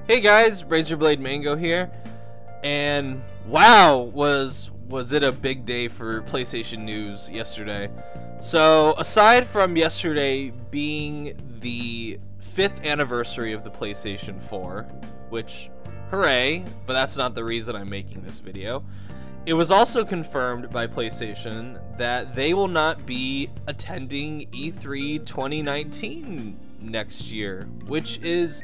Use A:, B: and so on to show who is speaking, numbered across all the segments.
A: Hey guys, Razorblade Mango here, and wow, was it a big day for PlayStation news yesterday. So aside from yesterday being the 5th anniversary of the PlayStation 4, which hooray, but that's not the reason I'm making this video. It was also confirmed by PlayStation that they will not be attending E3 2019 next year, which is,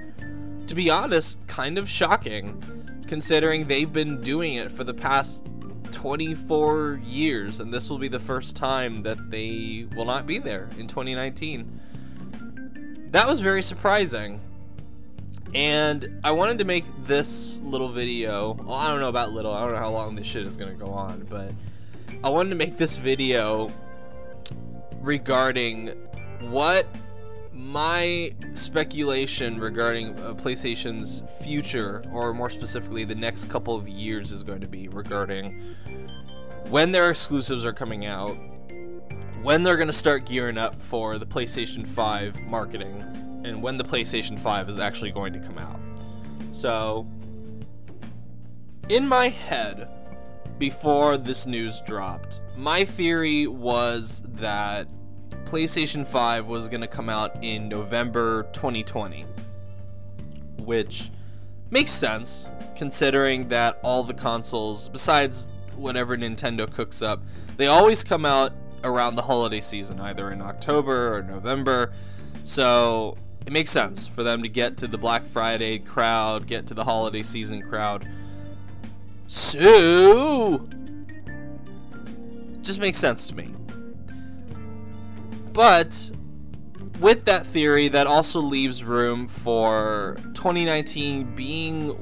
A: to be honest, kind of shocking, considering they've been doing it for the past 24 years, and this will be the first time that they will not be there in 2019. That was very surprising, and I wanted to make this little video. Well, I don't know about little, I don't know how long this shit is gonna go on, but I wanted to make this video regarding what my speculation regarding PlayStation's future, or more specifically the next couple of years, is going to be regarding when their exclusives are coming out, when they're going to start gearing up for the PlayStation 5 marketing, and when the PlayStation 5 is actually going to come out. So, in my head, before this news dropped, my theory was that PlayStation 5 was going to come out in November 2020, which makes sense considering that all the consoles, besides whatever Nintendo cooks up, they always come out around the holiday season, either in October or November. So it makes sense for them to get to the Black Friday crowd, get to the holiday season crowd. So just makes sense to me. But with that theory, that also leaves room for 2019 being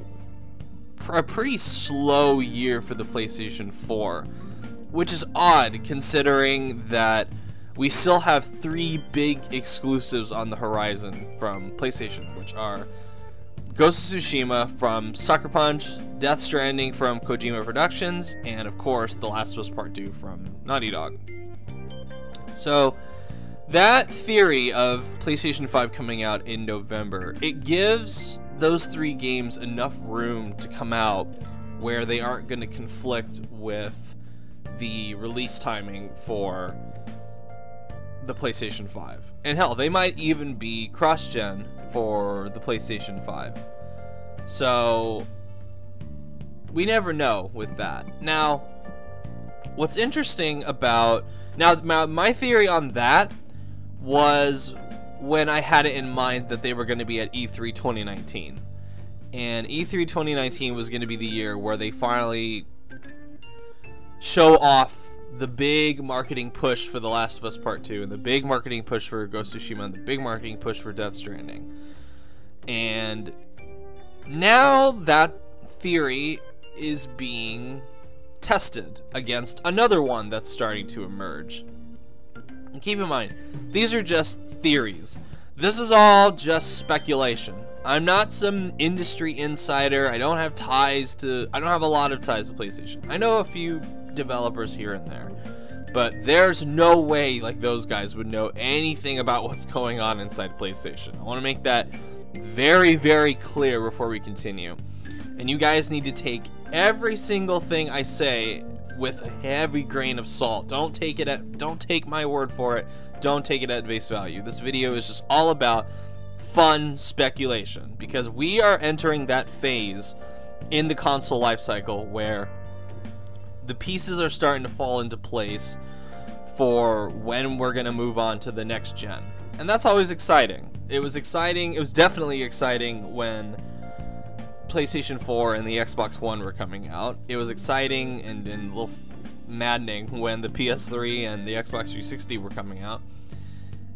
A: a pretty slow year for the PlayStation 4, which is odd considering that we still have 3 big exclusives on the horizon from PlayStation, which are Ghost of Tsushima from Sucker Punch, Death Stranding from Kojima Productions, and of course The Last of Us Part 2 from Naughty Dog. So that theory of PlayStation 5 coming out in November, it gives those 3 games enough room to come out where they aren't going to conflict with the release timing for the PlayStation 5. And hell, they might even be cross-gen for the PlayStation 5. So we never know with that. Now, what's interesting about... Now, my theory on that was when I had it in mind that they were going to be at E3 2019. And E3 2019 was going to be the year where they finally show off the big marketing push for The Last of Us Part 2, and the big marketing push for Ghost of Tsushima, and the big marketing push for Death Stranding. And now that theory is being tested against another one that's starting to emerge. And keep in mind, these are just theories. This is all just speculation. I'm not some industry insider. I don't have a lot of ties to PlayStation. I know a few developers here and there, but there's no way like those guys would know anything about what's going on inside PlayStation. I want to make that very, very clear before we continue. And you guys need to take every single thing I say with a heavy grain of salt. Don't take my word for it. Don't take it at face value. This video is just all about fun speculation, because we are entering that phase in the console lifecycle where the pieces are starting to fall into place for when we're going to move on to the next gen. And that's always exciting. It was exciting. It was definitely exciting when PlayStation 4 and the Xbox One were coming out. It was exciting and a little maddening when the PS3 and the Xbox 360 were coming out.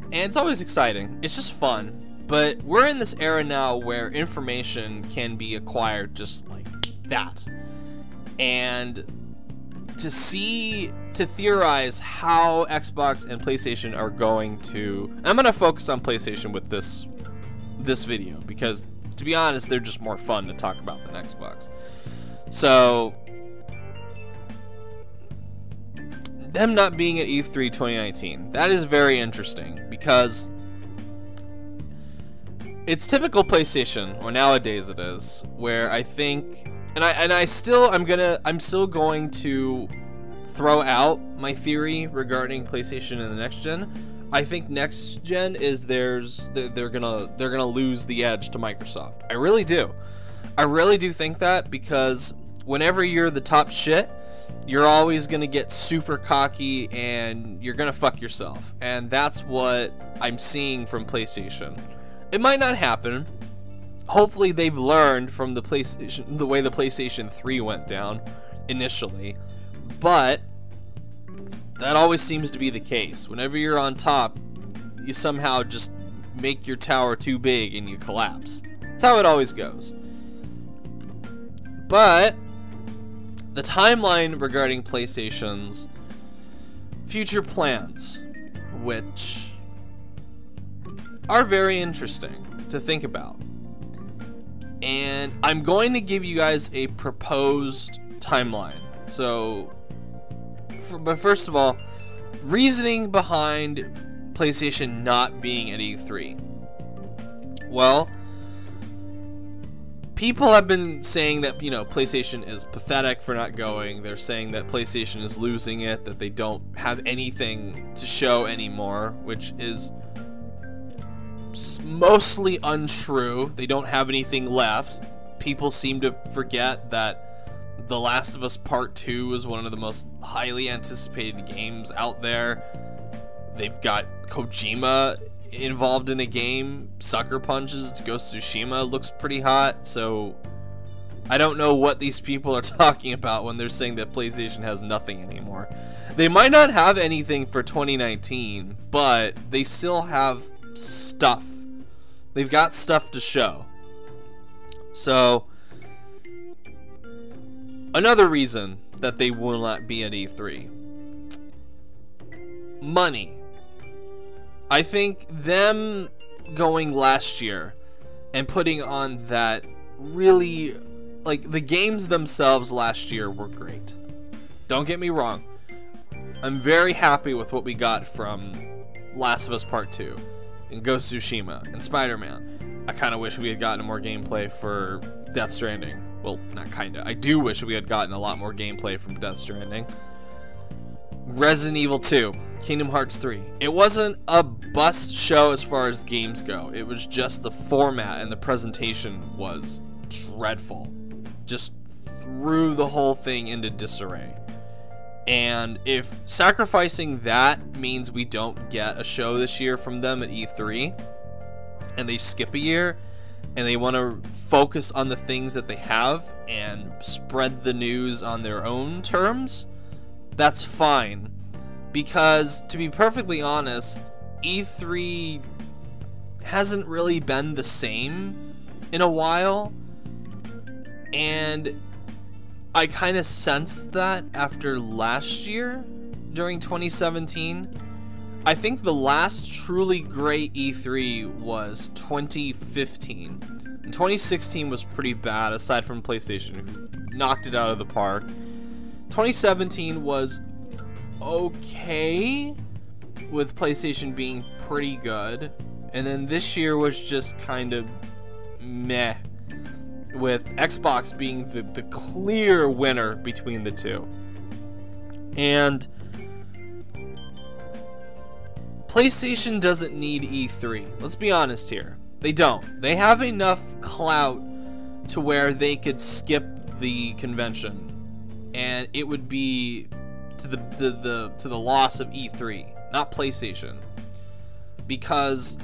A: And it's always exciting. It's just fun. But we're in this era now where information can be acquired just like that. And to theorize how Xbox and PlayStation are going to... I'm going to focus on PlayStation with this video, because to be honest, they're just more fun to talk about than Xbox. So, them not being at E3 2019, that is very interesting, because it's typical PlayStation, or nowadays it is, where I think, I'm still going to throw out my theory regarding PlayStation in the next gen. I think next gen is they're gonna lose the edge to Microsoft. I really do. I really do think that, because whenever you're the top shit, you're always gonna get super cocky and you're gonna fuck yourself. And that's what I'm seeing from PlayStation. It might not happen. Hopefully they've learned from the way the PlayStation 3 went down initially. But that always seems to be the case. Whenever you're on top, you somehow just make your tower too big and you collapse. That's how it always goes. But the timeline regarding PlayStation's future plans, which are very interesting to think about. And I'm going to give you guys a proposed timeline. So, but first of all, reasoning behind PlayStation not being at E3. Well, people have been saying that, you know, PlayStation is pathetic for not going. They're saying that PlayStation is losing it, that they don't have anything to show anymore, which is mostly untrue. They don't have anything left. People seem to forget that The Last of Us Part 2 is one of the most highly anticipated games out there. They've got Kojima involved in a game. Sucker Punch's Ghost of Tsushima looks pretty hot, so I don't know what these people are talking about when they're saying that PlayStation has nothing anymore. They might not have anything for 2019, but they still have stuff. They've got stuff to show. So, another reason that they will not be at E3. Money. I think them going last year and putting on that really, like, the games themselves last year were great. Don't get me wrong. I'm very happy with what we got from Last of Us Part 2 and Ghost of Tsushima and Spider-Man. I kind of wish we had gotten more gameplay for Death Stranding. Well, not kinda. I do wish we had gotten a lot more gameplay from Death Stranding. Resident Evil 2, Kingdom Hearts 3. It wasn't a bust show as far as games go. It was just the format and the presentation was dreadful. Just threw the whole thing into disarray. And if sacrificing that means we don't get a show this year from them at E3, and they skip a year, and they want to focus on the things that they have and spread the news on their own terms, that's fine. Because, to be perfectly honest, E3 hasn't really been the same in a while. And I kind of sensed that after last year, during 2017. I think the last truly great E3 was 2015. And 2016 was pretty bad, aside from PlayStation, who knocked it out of the park. 2017 was okay, with PlayStation being pretty good. And then this year was just kind of meh, with Xbox being the clear winner between the two. And PlayStation doesn't need E3. Let's be honest here. They don't. They have enough clout to where they could skip the convention, and it would be to the loss of E3, not PlayStation, because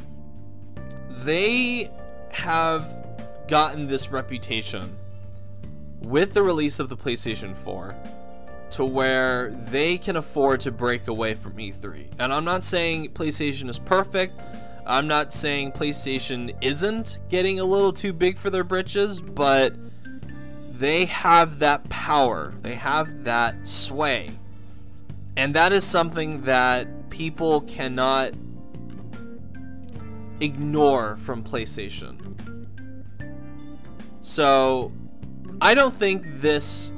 A: they have gotten this reputation with the release of the PlayStation 4 to where they can afford to break away from E3. And I'm not saying PlayStation is perfect. I'm not saying PlayStation isn't getting a little too big for their britches, but they have that power. They have that sway. And that is something that people cannot ignore from PlayStation. So, I don't think this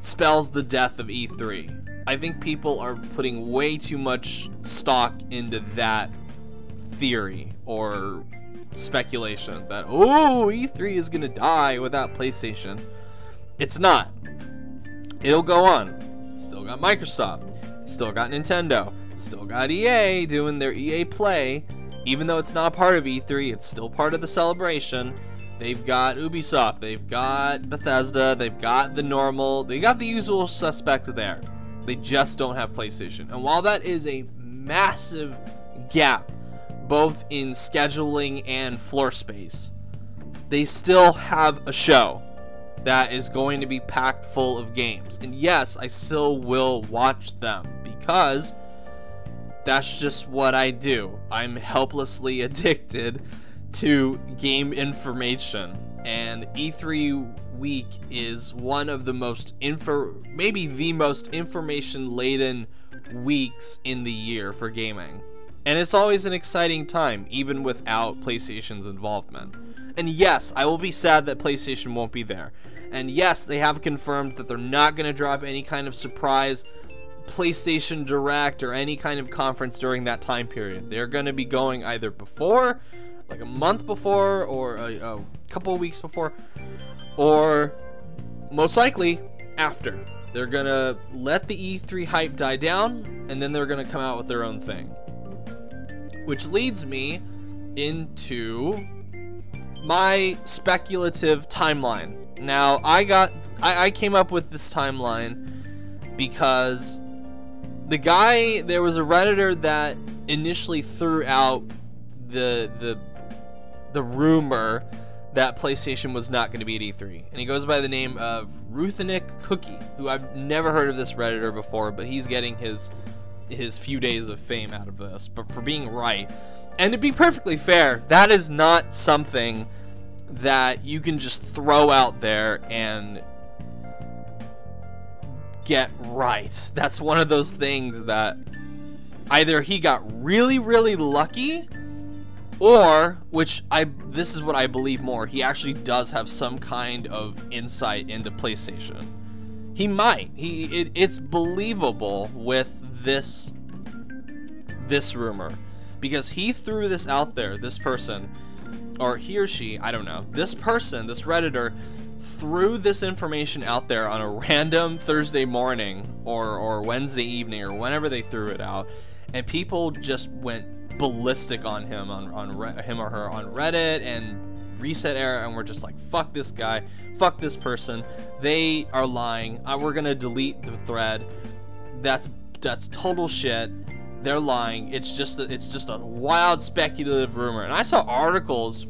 A: spells the death of E3. I think people are putting way too much stock into that theory or speculation that, oh, E3 is gonna die without PlayStation. It's not. It'll go on. It's still got Microsoft. It's still got Nintendo. It's still got EA doing their EA Play. Even though it's not part of E3, it's still part of the celebration. They've got Ubisoft. They've got Bethesda. They've got the normal. They got the usual suspects there. They just don't have PlayStation. And while that is a massive gap, both in scheduling and floor space, they still have a show that is going to be packed full of games. And yes, I still will watch them because that's just what I do. I'm helplessly addicted to game information, and E3 week is one of the most maybe the most information laden weeks in the year for gaming. And it's always an exciting time, even without PlayStation's involvement. And yes, I will be sad that PlayStation won't be there. And yes, they have confirmed that they're not going to drop any kind of surprise PlayStation Direct or any kind of conference during that time period. They're going to be going either before, like a month before, or a couple of weeks before, or most likely after. They're going to let the E3 hype die down, and then they're going to come out with their own thing. Which leads me into my speculative timeline. Now, I came up with this timeline because there was a Redditor that initially threw out the rumor that PlayStation was not going to be at E3, and he goes by the name of Ruthenick Cookie, who I've never heard of this Redditor before, but he's getting his few days of fame out of this, but for being right. And to be perfectly fair, that is not something that you can just throw out there and get right. That's one of those things that either he got really, really lucky, or, this is what I believe more, he actually does have some kind of insight into PlayStation. He might. It's believable with this rumor, because he threw this out there. This person, or he or she, I don't know, this person, this Redditor, threw this information out there on a random Thursday morning or Wednesday evening or whenever they threw it out, and people just went ballistic on him, on him or her on Reddit and Reset Era, and we're just like, fuck this guy, fuck this person, they are lying, we're gonna delete the thread, that's total shit, they're lying, it's just a wild speculative rumor. And I saw articles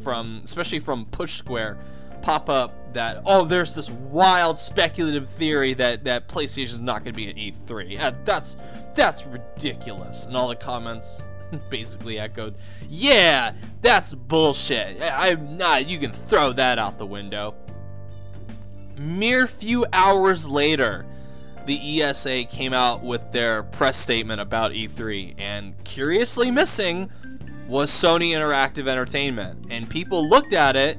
A: especially from Push Square, pop up that, oh, there's this wild speculative theory that PlayStation's not going to be at E3. That's ridiculous. And all the comments basically echoed, yeah, that's bullshit. I'm not, you can throw that out the window. Mere few hours later, the ESA came out with their press statement about E3, and curiously missing was Sony Interactive Entertainment. And people looked at it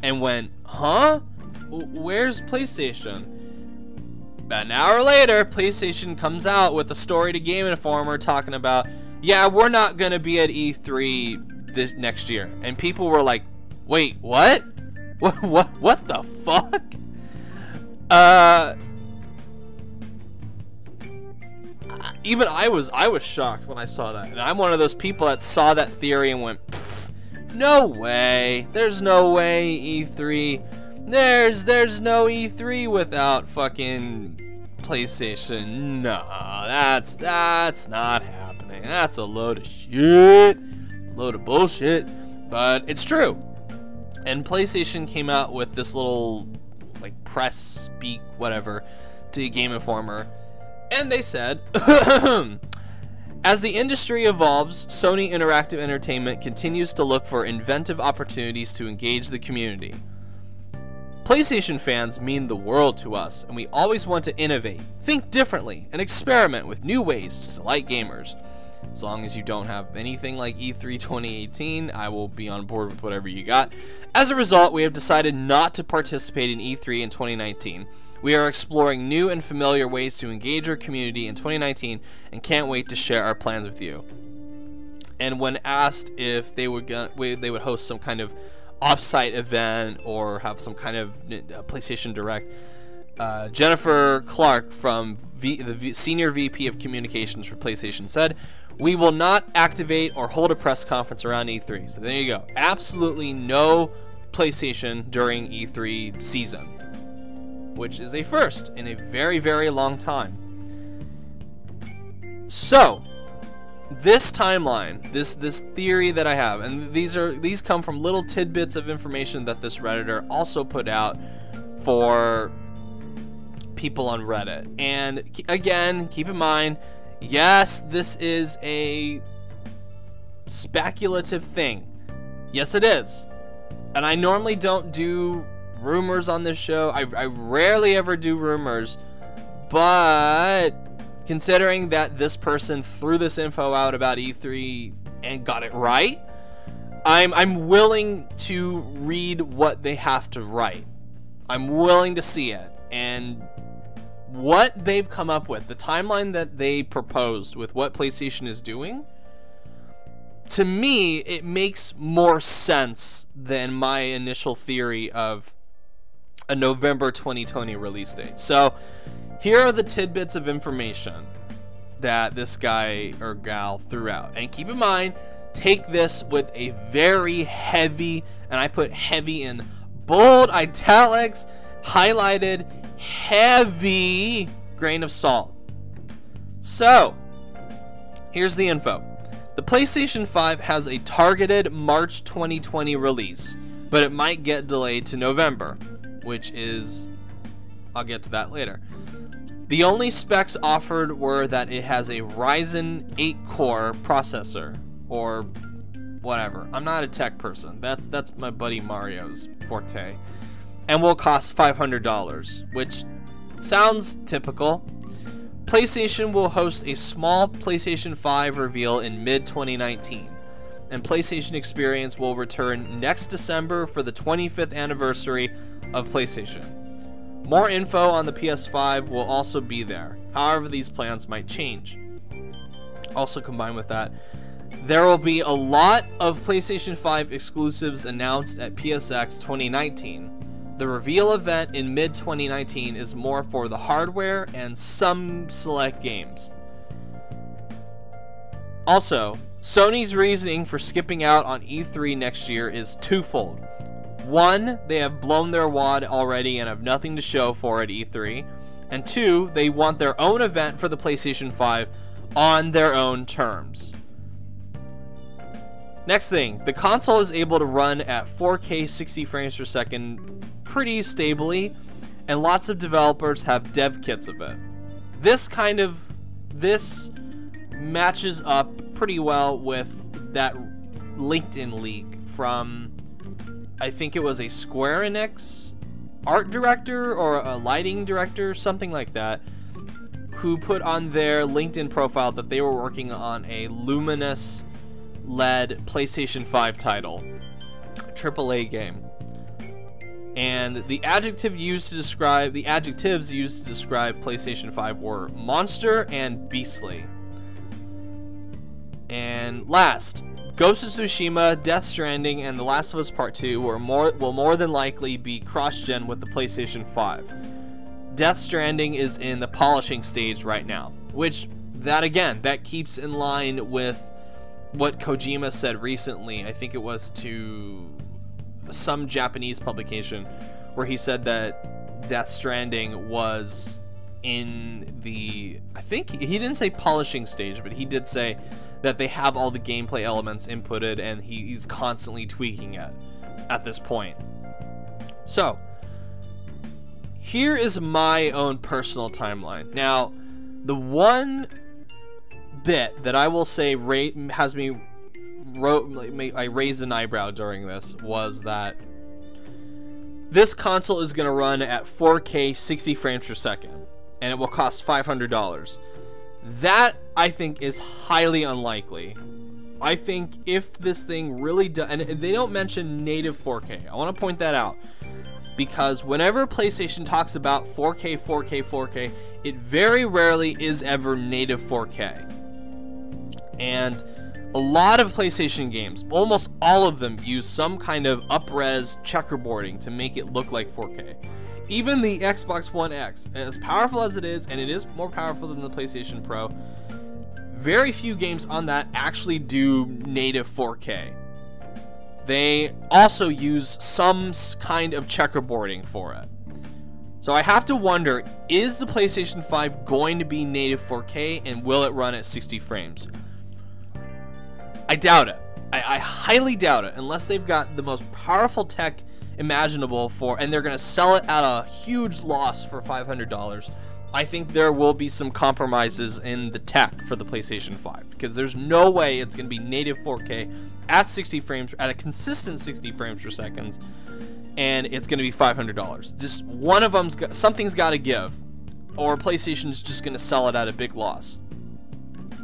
A: and went, huh? Where's PlayStation? About an hour later, PlayStation comes out with a story to Game Informer talking about, yeah, we're not gonna be at E3 this next year. And people were like, wait, what? What the fuck? Even I was shocked when I saw that. And I'm one of those people that saw that theory and went, no way. There's no way E3. There's no E3 without fucking PlayStation. No, that's not happening. That's a load of shit. A load of bullshit. But it's true. And PlayStation came out with this little like press speak whatever to Game Informer. And they said, as the industry evolves, Sony Interactive Entertainment continues to look for inventive opportunities to engage the community. PlayStation fans mean the world to us, and we always want to innovate, think differently, and experiment with new ways to delight gamers. As long as you don't have anything like E3 2018, I will be on board with whatever you got. As a result, we have decided not to participate in E3 in 2019. We are exploring new and familiar ways to engage our community in 2019 and can't wait to share our plans with you. And when asked if they would host some kind of off-site event or have some kind of PlayStation Direct, Jennifer Clark from the Senior VP of Communications for PlayStation said, "We will not activate or hold a press conference around E3." So there you go. Absolutely no PlayStation during E3 season, which is a first in a very, very long time. So this timeline, this theory that I have, and these come from little tidbits of information that this Redditor also put out for people on Reddit. And again, keep in mind, yes, this is a speculative thing. Yes, it is. And I normally don't do rumors on this show. I rarely ever do rumors, but considering that this person threw this info out about E3 and got it right, I'm willing to read what they have to write. I'm willing to see it. And what they've come up with, the timeline that they proposed with what PlayStation is doing, to me, it makes more sense than my initial theory of a November 2020 release date. So here are the tidbits of information that this guy or gal threw out. And keep in mind, take this with a very heavy, and I put heavy in bold, italics, highlighted, heavy grain of salt. So here's the info. The PlayStation 5 has a targeted March 2020 release, but it might get delayed to November, which is, I'll get to that later. The only specs offered were that it has a Ryzen 8 core processor, or whatever. I'm not a tech person. That's my buddy Mario's forte. And will cost $500, which sounds typical. PlayStation will host a small PlayStation 5 reveal in mid-2019, and PlayStation Experience will return next December for the 25th anniversary of PlayStation. More info on the PS5 will also be there. However, these plans might change. Also combined with that, there will be a lot of PlayStation 5 exclusives announced at PSX 2019. The reveal event in mid-2019 is more for the hardware and some select games. Also, Sony's reasoning for skipping out on E3 next year is twofold. One, they have blown their wad already and have nothing to show for at E3. And two, they want their own event for the PlayStation 5 on their own terms. Next thing, the console is able to run at 4K 60 frames per second pretty stably, and lots of developers have dev kits of it. This matches up pretty well with that LinkedIn leak from, I think it was a Square Enix art director or a lighting director, something like that, who put on their LinkedIn profile that they were working on a Luminous-led PlayStation 5 title, a AAA game. And the adjectives used to describe PlayStation 5 were monster and beastly. And last, Ghost of Tsushima, Death Stranding, and The Last of Us Part 2 will more than likely be cross-gen with the PlayStation 5. Death Stranding is in the polishing stage right now, which that keeps in line with what Kojima said recently. I think it was to some Japanese publication, where he said that Death Stranding was in the, I think he didn't say polishing stage, but he did say that they have all the gameplay elements inputted and he's constantly tweaking it at this point. So here is my own personal timeline. Now, the one bit that I will say I raised an eyebrow during this was that this console is going to run at 4K 60 frames per second, and it will cost $500. That, I think, is highly unlikely. I think if this thing really does, and they don't mention native 4K, I want to point that out, because whenever PlayStation talks about 4K, 4K, 4K, it very rarely is ever native 4K. And a lot of PlayStation games, almost all of them, use some kind of up-res checkerboarding to make it look like 4K. Even the Xbox One X, as powerful as it is, and it is more powerful than the PlayStation Pro, very few games on that actually do native 4K. They also use some kind of checkerboarding for it. So I have to wonder, is the PlayStation 5 going to be native 4K, and will it run at 60 frames? I doubt it. I highly doubt it, unless they've got the most powerful tech imaginable for, and they're going to sell it at a huge loss for $500. I think there will be some compromises in the tech for the PlayStation 5, because there's no way it's going to be native 4K at 60 frames, at a consistent 60 frames per second, and it's going to be $500. Just one of them's something's got to give, or PlayStation's just going to sell it at a big loss.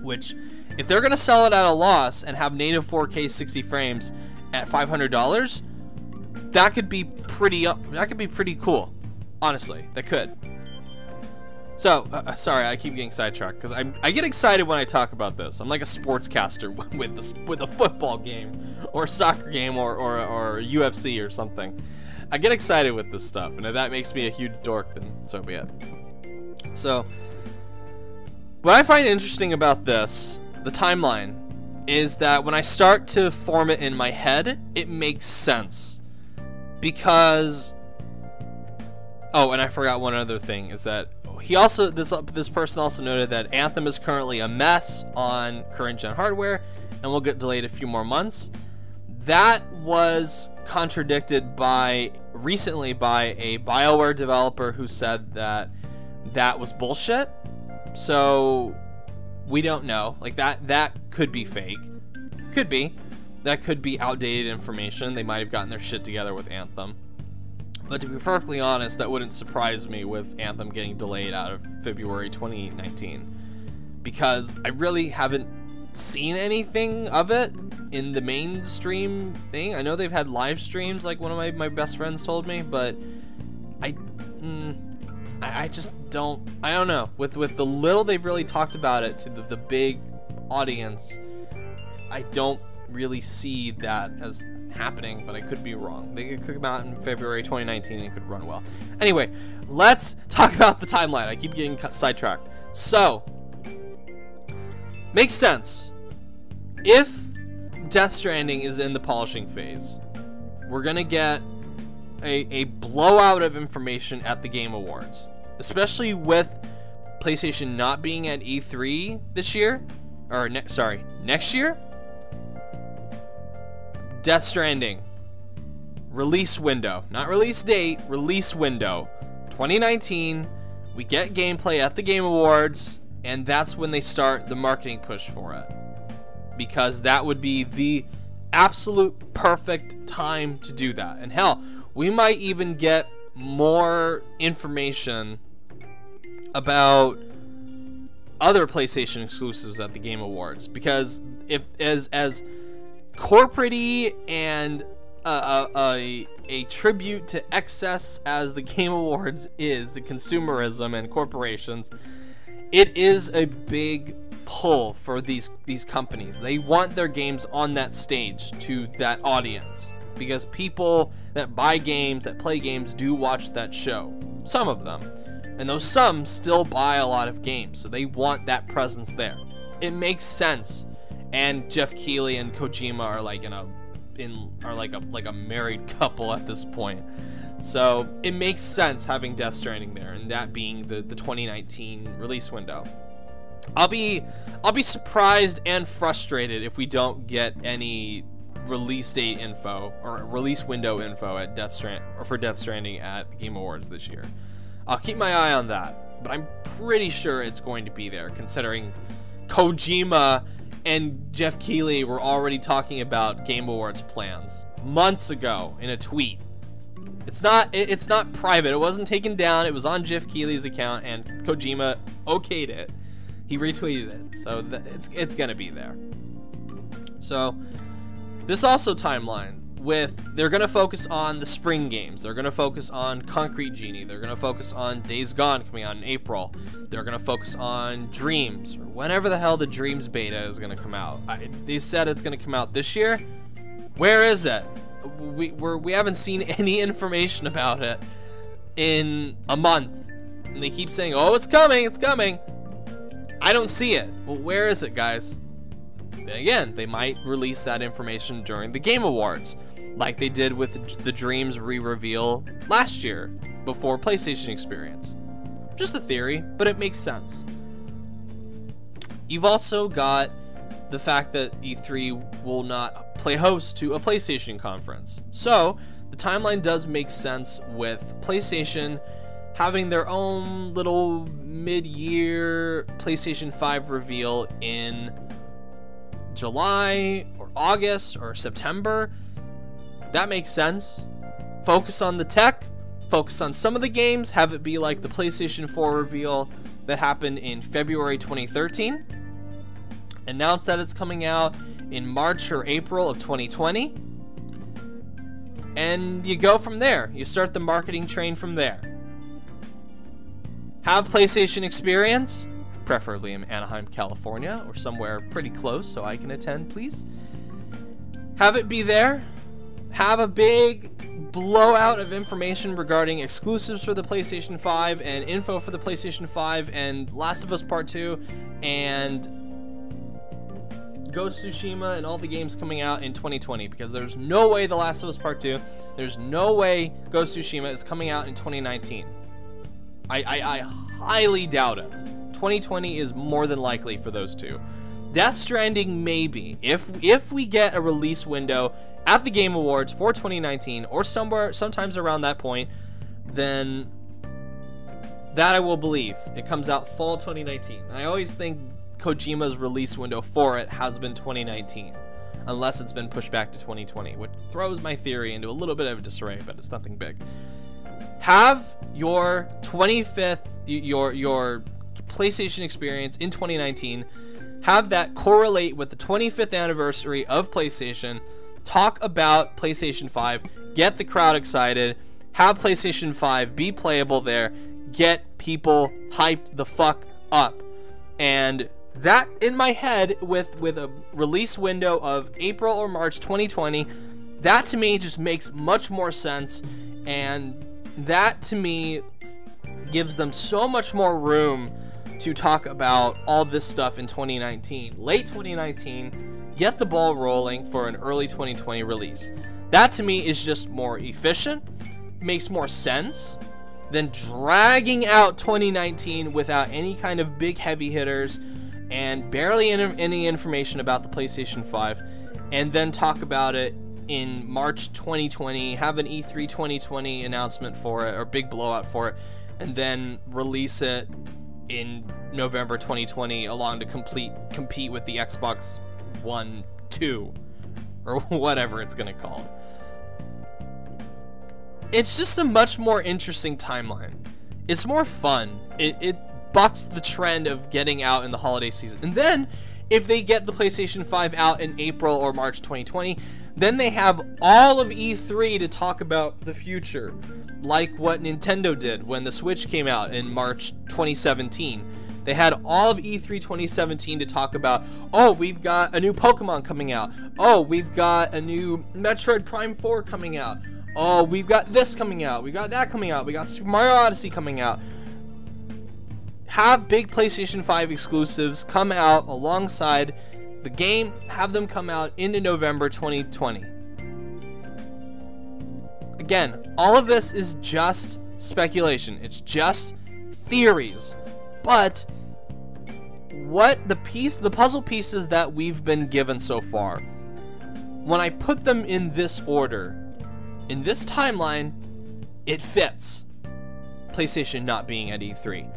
A: Which, if they're going to sell it at a loss and have native 4K 60 frames at $500, that could be pretty cool. Honestly, that could. So, sorry, I keep getting sidetracked because I get excited when I talk about this. I'm like a sportscaster with a football game or a soccer game or UFC or something. I get excited with this stuff, and if that makes me a huge dork, then so be it. So, what I find interesting about this, the timeline, is that when I start to form it in my head, it makes sense. Because, oh, and I forgot one other thing, is that he also, this person also noted that Anthem is currently a mess on current gen hardware and will get delayed a few more months. That was contradicted recently by a BioWare developer who said that that was bullshit. So we don't know. Like that could be fake. Could be. That could be outdated information. They might have gotten their shit together with Anthem. But to be perfectly honest, that wouldn't surprise me with Anthem getting delayed out of February 2019. Because I really haven't seen anything of it in the mainstream thing. I know they've had live streams, like one of my best friends told me, but I just don't, I don't know. With the little they've really talked about it to the big audience, I don't really see that as happening, but I could be wrong. They could come out in February 2019 and it could run well. Anyway, let's talk about the timeline. I keep getting sidetracked. So, makes sense. If Death Stranding is in the polishing phase, we're gonna get a blowout of information at the Game Awards, especially with PlayStation not being at E3 this year, or next year. Death Stranding release window, not release date, release window 2019. We get gameplay at the Game Awards, and that's when they start the marketing push for it, because that would be the absolute perfect time to do that. And hell, we might even get more information about other PlayStation exclusives at the Game Awards, because if as corporate-y and a tribute to excess as the Game Awards is, the consumerism and corporations, it is a big pull for these companies. They want their games on that stage to that audience, because people that buy games, that play games, do watch that show. Some of them. And those some still buy a lot of games, so they want that presence there. It makes sense. And Jeff Keighley and Kojima are like like a married couple at this point. So it makes sense having Death Stranding there, and that being the 2019 release window. I'll be surprised and frustrated if we don't get any release date info or release window info at for Death Stranding at the Game Awards this year. I'll keep my eye on that, but I'm pretty sure it's going to be there, considering Kojima and Jeff Keighley were already talking about Game Awards plans months ago in a tweet. It's not private. It wasn't taken down. It was on Jeff Keighley's account, and Kojima okayed it. He retweeted it, so it's gonna be there. So this also timeline. they're going to focus on the spring games. They're going to focus on Concrete Genie. They're going to focus on Days Gone coming out in April. They're going to focus on Dreams, or whenever the hell the Dreams beta is going to come out. They said it's going to come out this year. Where is it? We haven't seen any information about it in a month. And they keep saying, oh, it's coming, it's coming. I don't see it. Well, where is it, guys? Again, they might release that information during the Game Awards, like they did with the Dreams re-reveal last year before PlayStation Experience. Just a theory, but it makes sense. You've also got the fact that E3 will not play host to a PlayStation conference. So the timeline does make sense with PlayStation having their own little mid-year PlayStation 5 reveal in July or August or September. That makes sense. Focus on the tech, focus on some of the games, have it be like the PlayStation 4 reveal that happened in February 2013. Announce that it's coming out in March or April of 2020. And you go from there. You start the marketing train from there. Have PlayStation Experience, preferably in Anaheim, California, or somewhere pretty close so I can attend, please. Have it be there. Have a big blowout of information regarding exclusives for the PlayStation 5 and info for the PlayStation 5 and Last of Us Part 2 and Ghost of Tsushima and all the games coming out in 2020, because there's no way The Last of Us Part 2, there's no way Ghost of Tsushima is coming out in 2019. I highly doubt it. 2020 is more than likely for those two. Death Stranding, maybe. If we get a release window at the Game Awards for 2019 or sometimes around that point, then that I will believe. It comes out fall 2019. I always think Kojima's release window for it has been 2019, unless it's been pushed back to 2020, which throws my theory into a little bit of disarray, but it's nothing big. Have your 25th, your PlayStation Experience in 2019, have that correlate with the 25th anniversary of PlayStation. Talk about PlayStation 5, get the crowd excited, have PlayStation 5 be playable there, get people hyped the fuck up. And that in my head with a release window of April or March 2020, that to me just makes much more sense, and that to me gives them so much more room to talk about all this stuff in 2019, late 2019, get the ball rolling for an early 2020 release. That to me is just more efficient, makes more sense than dragging out 2019 without any kind of big heavy hitters and barely any information about the PlayStation 5, and then talk about it in March 2020, have an E3 2020 announcement for it, or big blowout for it, and then release it in November 2020 along to compete with the Xbox One 2, or whatever it's gonna call. It's just a much more interesting timeline. It's more fun. It bucks the trend of getting out in the holiday season. And then, if they get the PlayStation 5 out in April or March 2020, then they have all of E3 to talk about the future, like what Nintendo did when the Switch came out in March 2017. They had all of E3 2017 to talk about, oh, we've got a new Pokemon coming out. Oh, we've got a new Metroid Prime 4 coming out. Oh, we've got this coming out. We got that coming out. We got Super Mario Odyssey coming out. Have big PlayStation 5 exclusives come out alongside the game. Have them come out into November 2020. Again, all of this is just speculation. It's just theories. But what the puzzle pieces that we've been given so far, when I put them in this order, in this timeline, it fits. PlayStation not being at E3.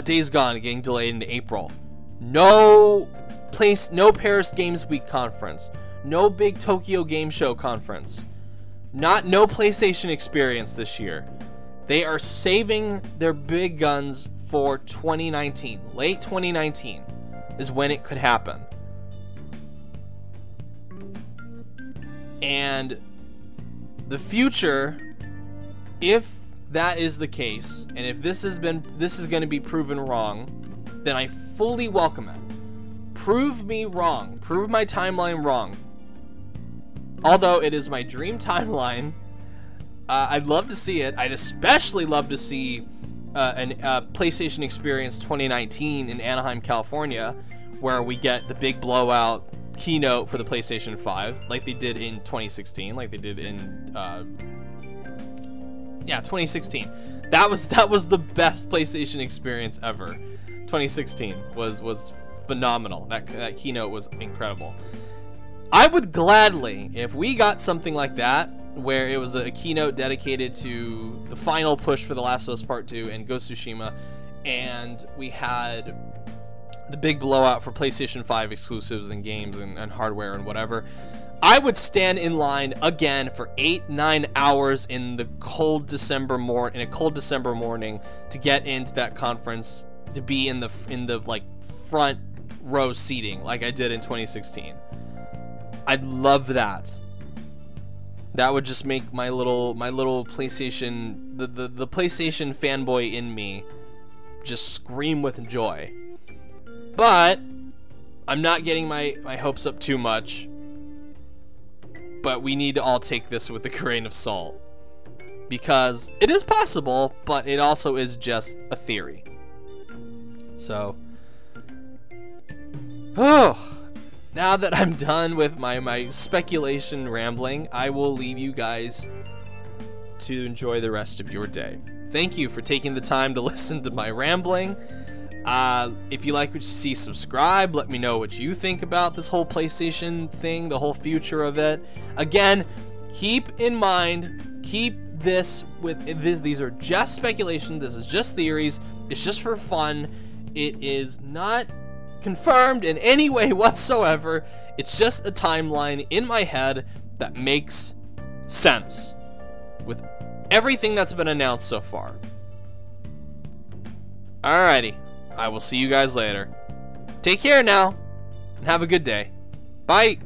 A: Days Gone getting delayed into April. No Paris Games Week conference. No big Tokyo Game Show conference. No PlayStation Experience this year. They are saving their big guns for 2019. Late 2019 is when it could happen. And the future, if that is the case, and if this is going to be proven wrong, then I fully welcome it. Prove me wrong. Prove my timeline wrong. Although it is my dream timeline, I'd love to see it. I'd especially love to see a PlayStation Experience 2019 in Anaheim, California, where we get the big blowout keynote for the PlayStation 5, like they did in 2016, like they did in 2016. That was the best PlayStation Experience ever. 2016 was phenomenal. That keynote was incredible. I would gladly, if we got something like that, where it was a keynote dedicated to the final push for The Last of Us Part 2 and Ghost of Tsushima, and we had the big blowout for PlayStation 5 exclusives and games and hardware and whatever, I would stand in line again for 8-9 hours in a cold December morning to get into that conference, to be in the like front row seating like I did in 2016. I'd love that. That would just make my little PlayStation, the PlayStation fanboy in me just scream with joy. But I'm not getting my hopes up too much. But we need to all take this with a grain of salt, because it is possible, but it also is just a theory. So, now that I'm done with my speculation rambling, I will leave you guys to enjoy the rest of your day. Thank you for taking the time to listen to my rambling. If you like what you see, subscribe. Let me know what you think about this whole PlayStation thing, the whole future of it. Again, keep in mind, these are just speculation. This is just theories. It's just for fun. It is not confirmed in any way whatsoever. It's just a timeline in my head that makes sense with everything that's been announced so far. Alrighty. I will see you guys later. Take care now, and have a good day. Bye.